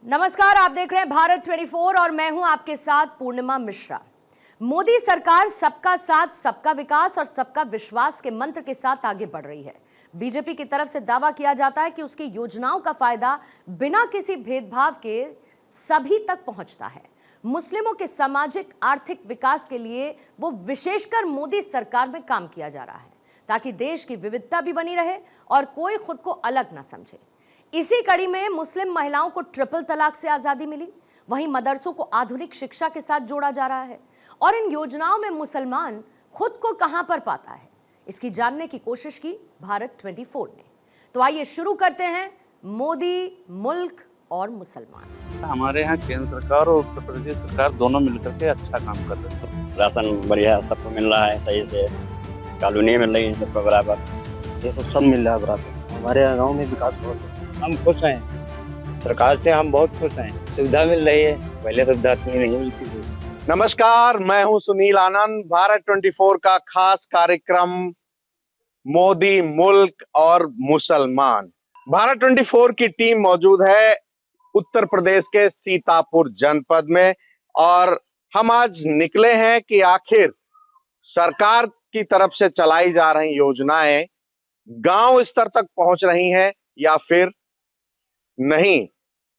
नमस्कार, आप देख रहे हैं भारत 24 और मैं हूं आपके साथ पूर्णिमा मिश्रा। मोदी सरकार सबका साथ, सबका विकास और सबका विश्वास के मंत्र के साथ आगे बढ़ रही है। बीजेपी की तरफ से दावा किया जाता है कि उसकी योजनाओं का फायदा बिना किसी भेदभाव के सभी तक पहुंचता है। मुस्लिमों के सामाजिक आर्थिक विकास के लिए वो विशेषकर मोदी सरकार में काम किया जा रहा है ताकि देश की विविधता भी बनी रहे और कोई खुद को अलग ना समझे। इसी कड़ी में मुस्लिम महिलाओं को ट्रिपल तलाक से आजादी मिली, वहीं मदरसों को आधुनिक शिक्षा के साथ जोड़ा जा रहा है। और इन योजनाओं में मुसलमान खुद को कहां पर पाता है, इसकी जानने की कोशिश की भारत 24 ने। तो आइए शुरू करते हैं मोदी, मुल्क और मुसलमान। हमारे यहाँ केंद्र सरकार और उत्तर प्रदेश सरकार दोनों मिलकर के अच्छा काम कर रहे हैं। राशन बढ़िया सबको मिल रहा है, सही से कॉलोनी मिल रही है सबको बराबर, ये तो सब मिल रहा है बराबर। हमारे यहाँ गाँव में विकास बहुत है, हम खुश हैं। सरकार से हम बहुत खुश हैं, सुविधा मिल रही है, पहले सुविधा इतनी नहीं मिलती थी। नमस्कार, मैं हूं सुनील आनंद। भारत 24 का खास कार्यक्रम मोदी, मुल्क और मुसलमान। भारत 24 की टीम मौजूद है उत्तर प्रदेश के सीतापुर जनपद में और हम आज निकले हैं कि आखिर सरकार की तरफ से चलाई जा रही योजनाएं गांव स्तर तक पहुंच रही हैं या फिर नहीं।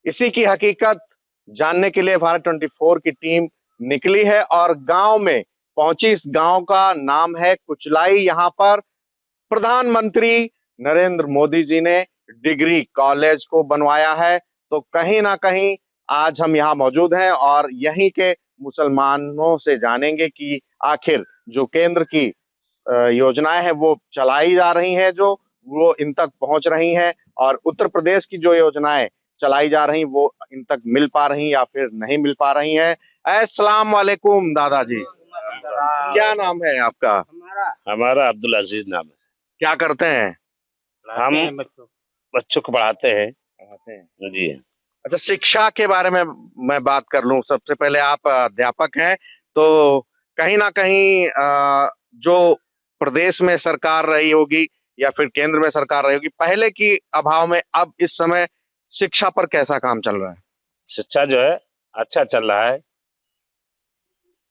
इसी की हकीकत जानने के लिए भारत 24 की टीम निकली है और गांव में पहुंची। इस गांव का नाम है कुचलाई। यहां पर प्रधानमंत्री नरेंद्र मोदी जी ने डिग्री कॉलेज को बनवाया है। तो कहीं ना कहीं आज हम यहाँ मौजूद हैं और यहीं के मुसलमानों से जानेंगे कि आखिर जो केंद्र की योजनाएं हैं वो चलाई जा रही हैं, जो वो इन तक पहुंच रही हैं, और उत्तर प्रदेश की जो योजनाएं चलाई जा रही वो इन तक मिल पा रही या फिर नहीं मिल पा रही हैं। अस्सलाम वालेकुम दादाजी, क्या नाम है आपका? हमारा अब्दुल अजीज नाम है। क्या करते हैं? हम बच्चों को पढ़ाते हैं जी। अच्छा, शिक्षा के बारे में मैं बात कर लूं। सबसे पहले आप अध्यापक हैं, तो कहीं ना कहीं जो प्रदेश में सरकार रही होगी या फिर केंद्र में सरकार रही होगी, पहले की अभाव में अब इस समय शिक्षा पर कैसा काम चल रहा है? शिक्षा जो है अच्छा चल रहा है,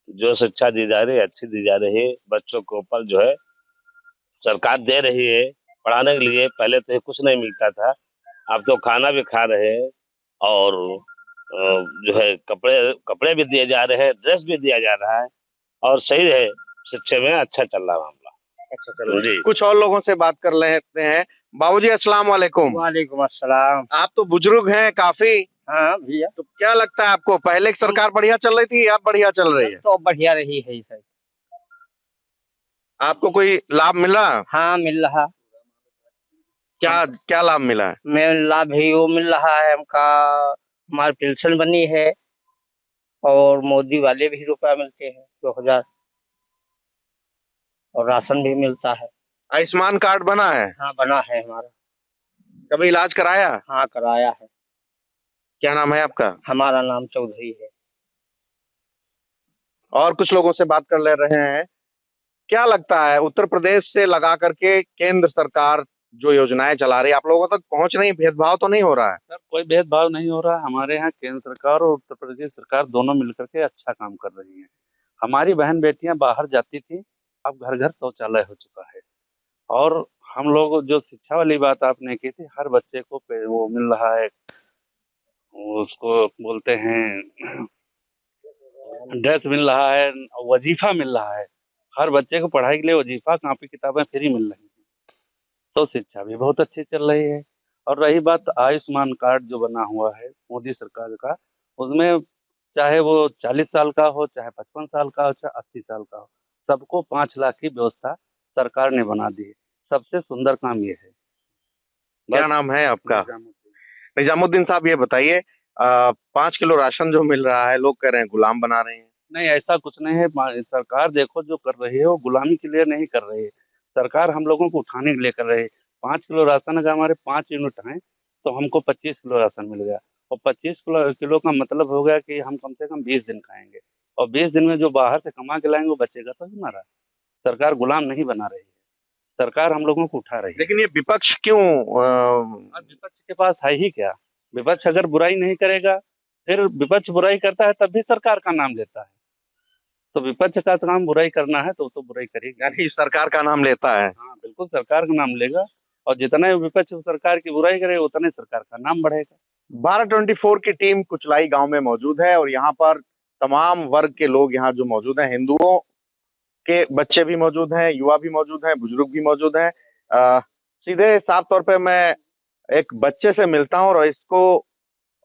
जो शिक्षा दी जा रही है अच्छी दी जा रही है। बच्चों को ऊपर जो है सरकार दे रही है पढ़ाने के लिए। पहले तो कुछ नहीं मिलता था, अब तो खाना भी खा रहे हैं और जो है कपड़े भी दिए जा रहे हैं, ड्रेस भी दिया जा रहा है और सही है। शिक्षा में अच्छा चल रहा मामला। अच्छा, चलो जी। कुछ और लोगों से बात कर लेते हैं। बाबूजी अस्सलाम वालेकुम। वालेकुम अस्सलाम। आप तो बुजुर्ग हैं काफी। हाँ भैया। तो क्या लगता है आपको, पहले की सरकार बढ़िया चल रही थी या बढ़िया चल रही है? तो बढ़िया रही है सर। आपको कोई लाभ मिला? हाँ मिल रहा। क्या क्या लाभ मिला है? मैं लाभ भी वो मिल रहा है हमका, हमारी पेंशन बनी है और मोदी वाले भी रुपया मिलते हैं 2000 और राशन भी मिलता है। आयुष्मान कार्ड बना है? हाँ बना है हमारा। कभी इलाज कराया? हाँ कराया है। क्या नाम है आपका? हमारा नाम चौधरी है। और कुछ लोगों से बात कर ले रहे हैं। क्या लगता है, उत्तर प्रदेश से लगा करके केंद्र सरकार जो योजनाएं चला रही है आप लोगों तक पहुंच रही, भेदभाव तो नहीं हो रहा है? सर कोई भेदभाव नहीं हो रहा। हमारे यहाँ केंद्र सरकार और उत्तर प्रदेश सरकार दोनों मिलकर के अच्छा काम कर रही है। हमारी बहन बेटियां बाहर जाती थी, अब घर घर शौचालय हो चुका है। और हम लोग जो शिक्षा वाली बात आपने की थी, हर बच्चे को वो मिल रहा है, उसको बोलते हैं ड्रेस मिल रहा है, वजीफा मिल रहा है। हर बच्चे को पढ़ाई के लिए वजीफा, कॉपी किताबें फ्री मिल रही हैं। तो शिक्षा भी बहुत अच्छी चल रही है। और रही बात आयुष्मान कार्ड जो बना हुआ है मोदी सरकार का, उसमें चाहे वो 40 साल का हो, चाहे 55 साल का हो, चाहे 80 साल का हो, सबको 5 लाख की व्यवस्था सरकार ने बना दी है। सबसे सुंदर काम ये है। क्या नाम है आपका? निजामुद्दीन साहब, ये बताइए, 5 किलो राशन जो मिल रहा है, लोग कह रहे हैं गुलाम बना रहे हैं। नहीं, ऐसा कुछ नहीं है। सरकार देखो जो कर रही है वो गुलामी के लिए नहीं कर रही है। सरकार हम लोगों को उठाने के लिए कर रही है। 5 किलो राशन अगर हमारे 5 यूनिट हैं तो हमको 25 किलो राशन मिल गया, और 25 किलो का मतलब हो गया कि हम कम से कम 20 दिन खाएंगे, और 20 दिन में जो बाहर से कमा के लाएंगे वो बचेगा तो हमारा। सरकार गुलाम नहीं बना रही है, सरकार हम लोगों को उठा रही है। लेकिन ये विपक्ष क्यों अब विपक्ष के पास है ही क्या? विपक्ष अगर बुराई नहीं करेगा, फिर विपक्ष बुराई करता है तब भी सरकार का नाम लेता है। तो विपक्ष का काम बुराई करना है तो बुराई करेगी। यानी सरकार का नाम लेता है। हाँ, बिल्कुल सरकार का नाम लेगा, और जितना विपक्ष सरकार की बुराई करेगा उतने सरकार का नाम बढ़ेगा। भारत 24 की टीम कुचलाई गांव में मौजूद है और यहाँ पर तमाम वर्ग के लोग यहाँ जो मौजूद हैं, हिंदुओं के बच्चे भी मौजूद हैं, युवा भी मौजूद हैं, बुजुर्ग भी मौजूद हैं। सीधे साफ तौर पे मैं एक बच्चे से मिलता हूँ और इसको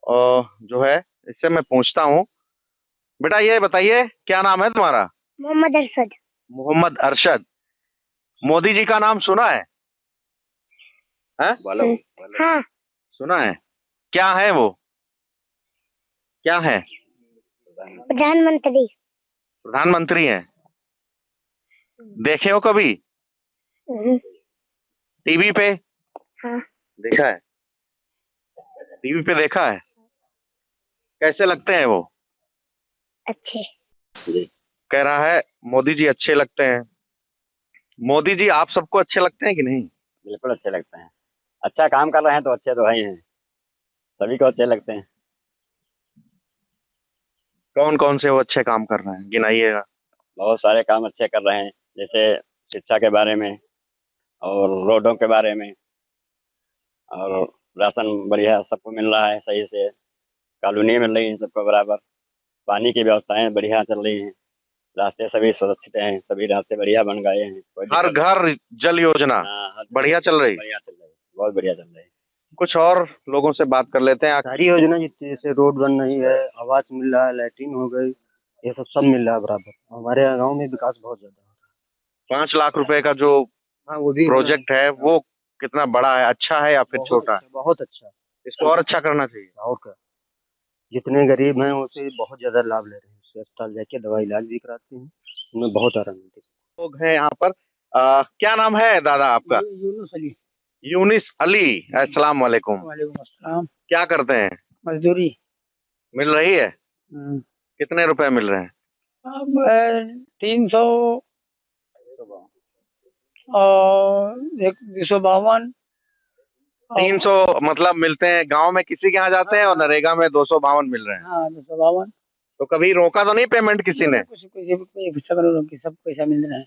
जो है इससे मैं पूछता हूँ, बेटा ये बताइए क्या नाम है तुम्हारा? मोहम्मद अरशद। मोहम्मद अरशद। मोदी जी का नाम सुना है? हाँ, सुना है। क्या है वो? क्या है? प्रधानमंत्री। प्रधानमंत्री हैं। देखे हो कभी टीवी पे? हाँ, देखा है, टीवी पे देखा है। कैसे लगते हैं वो? अच्छे। कह रहा है मोदी जी अच्छे लगते हैं। मोदी जी आप सबको अच्छे लगते हैं कि नहीं? बिल्कुल अच्छे लगते हैं। अच्छा काम कर रहे हैं तो अच्छे तो ही हैं, सभी को अच्छे लगते हैं। कौन कौन से वो अच्छे काम कर रहे हैं, गिनाइएगा। बहुत सारे काम अच्छे कर रहे हैं, जैसे शिक्षा के बारे में और रोडों के बारे में, और राशन बढ़िया सबको मिल रहा है सही से, कॉलोनी मिल रही है सबको बराबर, पानी की व्यवस्थाएं बढ़िया चल रही हैं, रास्ते सभी सुरक्षित हैं, सभी रास्ते बढ़िया बन गए हैं। हर घर जल योजना बढ़िया चल रही? बढ़िया चल रही है, बहुत बढ़िया चल रही है। कुछ और लोगों से बात कर लेते हैं। सारी योजना जितनी, जैसे रोड बन रही है, आवास मिल रहा है, लैट्रिन हो गई, ये सब मिल रहा है बराबर। हमारे गांव में विकास बहुत ज्यादा हो रहा है। 5 लाख रुपए का जो वो भी प्रोजेक्ट है वो कितना बड़ा है, अच्छा है या फिर छोटा है? बहुत अच्छा। इसको और अच्छा करना चाहिए। और क्या, जितने गरीब हैं उसे बहुत ज्यादा लाभ ले रहे हैं, उससे अस्पताल जाके दवाई इलाज भी कराते हैं, उनमें बहुत आराम मिलती है। लोग हैं यहाँ पर। क्या नाम है दादा आपका? यूनुस अली। यूनिस अली। अस्सलाम वालेकुम। वालेकुम अस्सलाम। क्या करते हैं? मजदूरी। मिल रही है? कितने रुपए मिल रहे हैं? अब 300 और 252। 300 मतलब मिलते हैं, गांव में किसी के यहाँ जाते हैं, और नरेगा में 252 मिल रहे हैं। हाँ 252। तो कभी रोका तो नहीं पेमेंट किसी ने? कुछ सब पैसा मिल रहा है।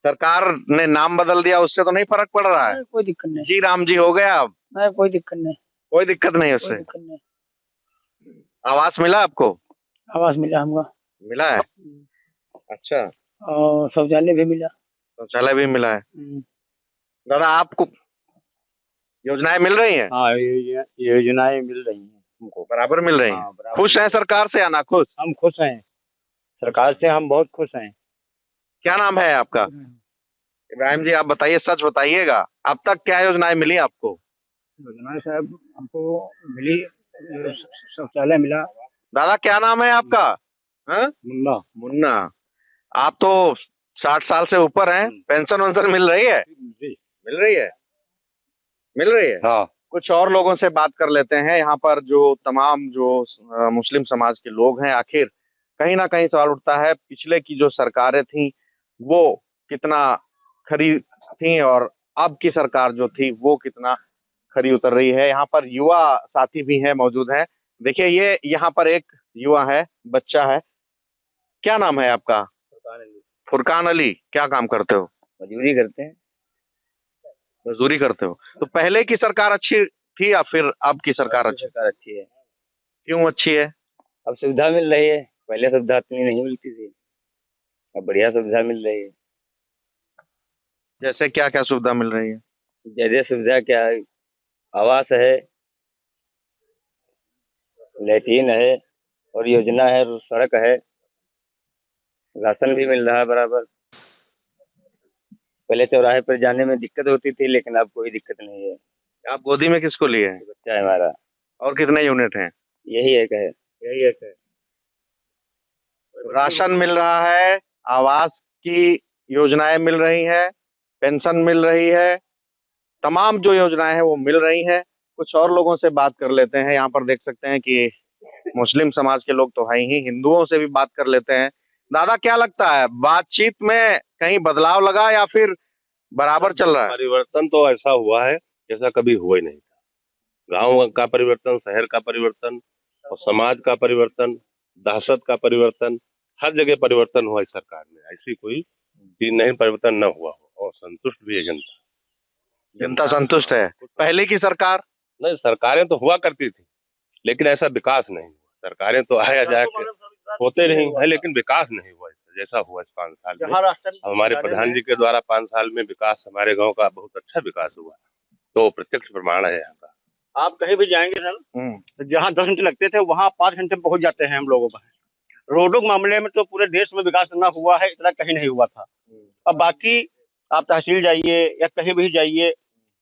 सरकार ने नाम बदल दिया, उससे तो नहीं फर्क पड़ रहा है? कोई दिक्कत नहीं। जी राम जी हो गया अब? नहीं, कोई दिक्कत नहीं। कोई दिक्कत नहीं कोई उससे? दिक्कत नहीं। आवास मिला आपको? आवास मिला हमको। मिला है। अच्छा। और शौचालय भी मिला। शौचालय भी मिला है। दादा आपको योजनाएं मिल रही हैं? हाँ, योजनाएं मिल रही हैं हमको, बराबर मिल रही हैं। बराबर। खुश हैं सरकार से या ना खुश? हम खुश हैं, सरकार से हम बहुत खुश हैं। क्या नाम है आपका? इब्राहिम जी आप बताइए, सच बताइएगा, अब तक क्या योजनाएं मिली आपको? योजना साहब हमको मिली, शौचालय मिला। दादा क्या नाम है आपका? मुन्ना। मुन्ना। आप तो 60 साल से ऊपर हैं, पेंशन वेंशन मिल रही है? मिल रही है। मिल रही है। हाँ। कुछ और लोगों से बात कर लेते हैं। यहाँ पर जो तमाम जो मुस्लिम समाज के लोग हैं, आखिर कहीं ना कहीं सवाल उठता है, पिछले की जो सरकारें थी वो कितना खरी थी और अब की सरकार जो थी वो कितना खरी उतर रही है। यहाँ पर युवा साथी भी हैं, मौजूद हैं। देखिए ये यहाँ पर एक युवा है, बच्चा है। क्या नाम है आपका? फुरकान अली। क्या काम करते हो? मजदूरी करते हैं। मजदूरी करते हो। तो पहले की सरकार अच्छी थी या फिर अब की सरकार अच्छी? सरकार अच्छी है। क्यों अच्छी है? अब सुविधा मिल रही है, पहले सुविधा इतनी नहीं मिलती थी, अब बढ़िया सुविधा मिल रही है। जैसे क्या क्या सुविधा मिल रही है? जैसे सुविधा क्या है, आवास है, लैट्रिन है, और योजना है, सड़क है, राशन भी मिल रहा है बराबर। पहले चौराहे पर जाने में दिक्कत होती थी, लेकिन अब कोई दिक्कत नहीं है। आप गोदी में किसको लिए हैं? बच्चा है हमारा। और कितने यूनिट हैं? यही एक है। यही एक है। राशन मिल रहा है, आवास की योजनाएं मिल रही है, पेंशन मिल रही है, तमाम जो योजनाएं हैं वो मिल रही हैं। कुछ और लोगों से बात कर लेते हैं। यहाँ पर देख सकते हैं कि मुस्लिम समाज के लोग तो है ही, हिंदुओं से भी बात कर लेते हैं। दादा क्या लगता है, बातचीत में कहीं बदलाव लगा या फिर बराबर चल रहा है? परिवर्तन तो ऐसा हुआ है जैसा कभी हुआ ही नहीं था। गांव का परिवर्तन, शहर का परिवर्तन और समाज का परिवर्तन, दहशत का परिवर्तन, हर जगह परिवर्तन हुआ इस सरकार में। ऐसी कोई चीज नहीं परिवर्तन न हुआ हो, और संतुष्ट भी है जनता। जनता संतुष्ट है। पहले की सरकार नहीं, सरकारें तो हुआ करती थी, लेकिन ऐसा विकास नहीं हुआ। सरकारें तो आया जाए होते नहीं है, लेकिन विकास नहीं हुआ जैसा हुआ इस 5 साल में। हमारे प्रधान जी के द्वारा 5 साल में विकास, हमारे गांव का बहुत अच्छा विकास हुआ, तो प्रत्यक्ष प्रमाण है यहाँ का। आप कहीं भी जाएंगे सर, तो जहाँ 10 घंटे लगते थे वहाँ 5 घंटे में पहुंच जाते हैं हम लोगों का। रोडों के मामले में तो पूरे देश में विकास इतना हुआ है, इतना कहीं नहीं हुआ था। अब बाकी आप तहसील जाइए या कहीं भी जाइए,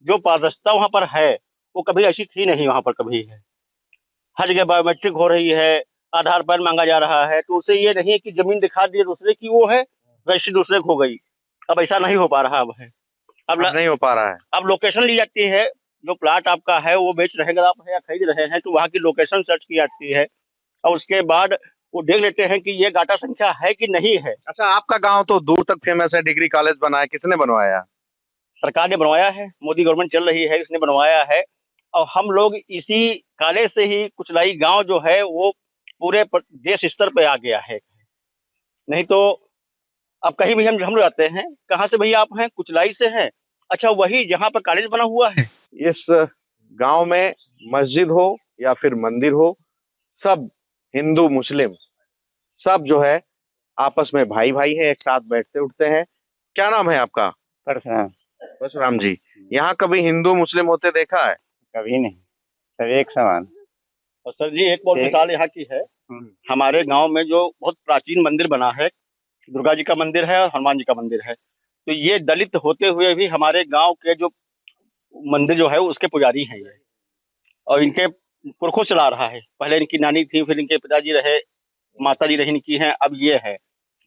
जो पारदर्शिता वहाँ पर है वो कभी ऐसी थी नहीं, वहाँ पर कभी है। हर जगह बायोमेट्रिक हो रही है, आधार कार्ड मांगा जा रहा है, तो उससे ये नहीं है कि जमीन दिखा दी दूसरे की वो है, रजिस्ट्री दूसरे को हो गई। अब ऐसा नहीं हो पा रहा अब है, अब नहीं हो पा रहा है। अब लोकेशन ली जाती है, जो प्लाट आपका है वो बेच रहे हैं आप या खरीद रहे हैं, तो वहाँ की लोकेशन सर्च की जाती है और उसके बाद वो देख लेते हैं कि ये गाटा संख्या है कि नहीं है। अच्छा, आपका गांव तो दूर तक फेमस है, डिग्री कॉलेज बना है, किसने बनवाया? सरकार ने बनवाया है, मोदी गवर्नमेंट चल रही है, इसने बनवाया है। और हम लोग इसी कॉलेज से ही कुचलाई गांव जो है वो पूरे देश स्तर पे आ गया है। नहीं तो अब कहीं भी हम लोग जाते हैं, कहाँ से भैया आप हैं? कुचलाई से हैं। अच्छा, वही जहाँ पर कॉलेज बना हुआ है। इस गांव में मस्जिद हो या फिर मंदिर हो, सब हिंदू मुस्लिम सब जो है आपस में भाई भाई है, एक साथ बैठते उठते हैं। क्या नाम है आपका? परशुराम जी। यहाँ कभी हिंदू मुस्लिम होते देखा है? कभी नहीं, सब एक समान। और सर जी एक और मिसाल यहाँ की है, हमारे गांव में जो बहुत प्राचीन मंदिर बना है, दुर्गा जी का मंदिर है और हनुमान जी का मंदिर है, तो ये दलित होते हुए भी हमारे गांव के जो मंदिर जो है उसके पुजारी हैं ये, और इनके पुरखों चला रहा है। पहले इनकी नानी थी, फिर इनके पिताजी रहे, माता जी रही इनकी हैं, अब ये है।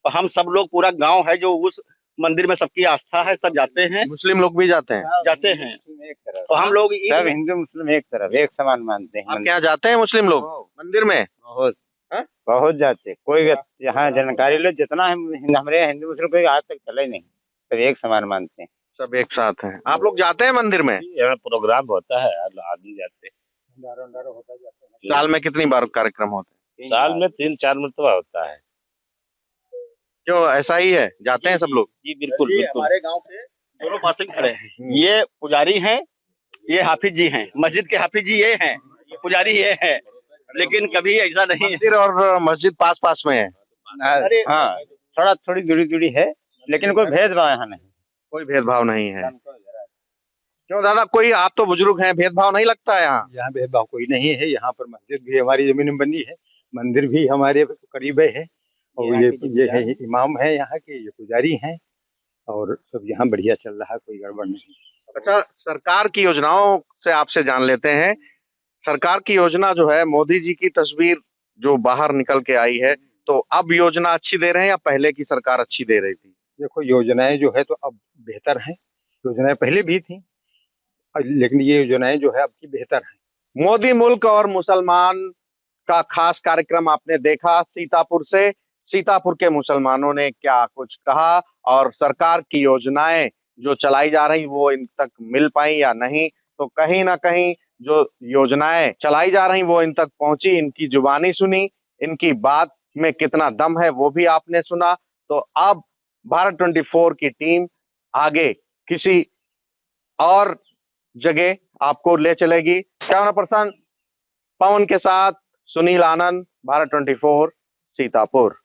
और हम सब लोग पूरा गांव है जो उस मंदिर में सबकी आस्था है, सब जाते हैं। मुस्लिम लोग भी जाते हैं? जाते हैं। तो हम लोग सब हिंदू मुस्लिम एक तरफ, एक समान मानते हैं। आप यहाँ जाते हैं मुस्लिम लोग मंदिर में? बहुत जाते। कोई यहाँ जानकारी लो, जितना हमारे हिंदू मुस्लिम कोई आज तक चला ही नहीं, सब एक समान मानते हैं, सब एक साथ हैं। आप लोग जाते हैं मंदिर में? यहाँ प्रोग्राम होता है, आदमी जाते हैं। साल में कितनी बार कार्यक्रम होते हैं? साल में 3-4 मरतबा होता है। क्यों, ऐसा ही है, जाते हैं सब लोग? जी बिल्कुल बिल्कुल। हमारे गांव के दोनों पासे खड़े हैं, ये पुजारी हैं, ये हाफिज जी हैं। मस्जिद के हाफिज जी ये हैं, पुजारी ये हैं, लेकिन कभी ऐसा नहीं है। मंदिर और मस्जिद पास पास में है? हाँ, थोड़ा थोड़ी दूरी है, लेकिन कोई भेदभाव यहाँ नहीं। कोई भेदभाव नहीं है। क्यों दादा, कोई आप तो बुजुर्ग हैं, भेदभाव नहीं लगता है यहाँ? यहाँ भेदभाव कोई नहीं है। यहाँ पर मस्जिद भी हमारी जमीन में बनी है, मंदिर भी हमारे करीब है, और ये है इमाम है यहाँ के, ये पुजारी हैं, और सब यहाँ बढ़िया चल रहा है, कोई गड़बड़ नहीं। अच्छा, सरकार की योजनाओं से आपसे जान लेते हैं। सरकार की योजना जो है, मोदी जी की तस्वीर जो बाहर निकल के आई है, तो अब योजना अच्छी दे रहे हैं या पहले की सरकार अच्छी दे रही थी? देखो, योजनाएं जो है तो अब बेहतर हैं, योजनाएं पहले भी थी, लेकिन ये योजनाएं जो है अब की बेहतर हैं। मोदी मुल्क और मुसलमान का खास कार्यक्रम आपने देखा सीतापुर से। सीतापुर के मुसलमानों ने क्या कुछ कहा और सरकार की योजनाएं जो चलाई जा रही वो इन तक मिल पाई या नहीं, तो कहीं ना कहीं जो योजनाएं चलाई जा रही वो इन तक पहुंची, इनकी जुबानी सुनी, इनकी बात में कितना दम है वो भी आपने सुना। तो अब भारत 24 की टीम आगे किसी और जगह आपको ले चलेगी। कैमरा पर्सन पवन के साथ सुनील आनंद, भारत 24, सीतापुर।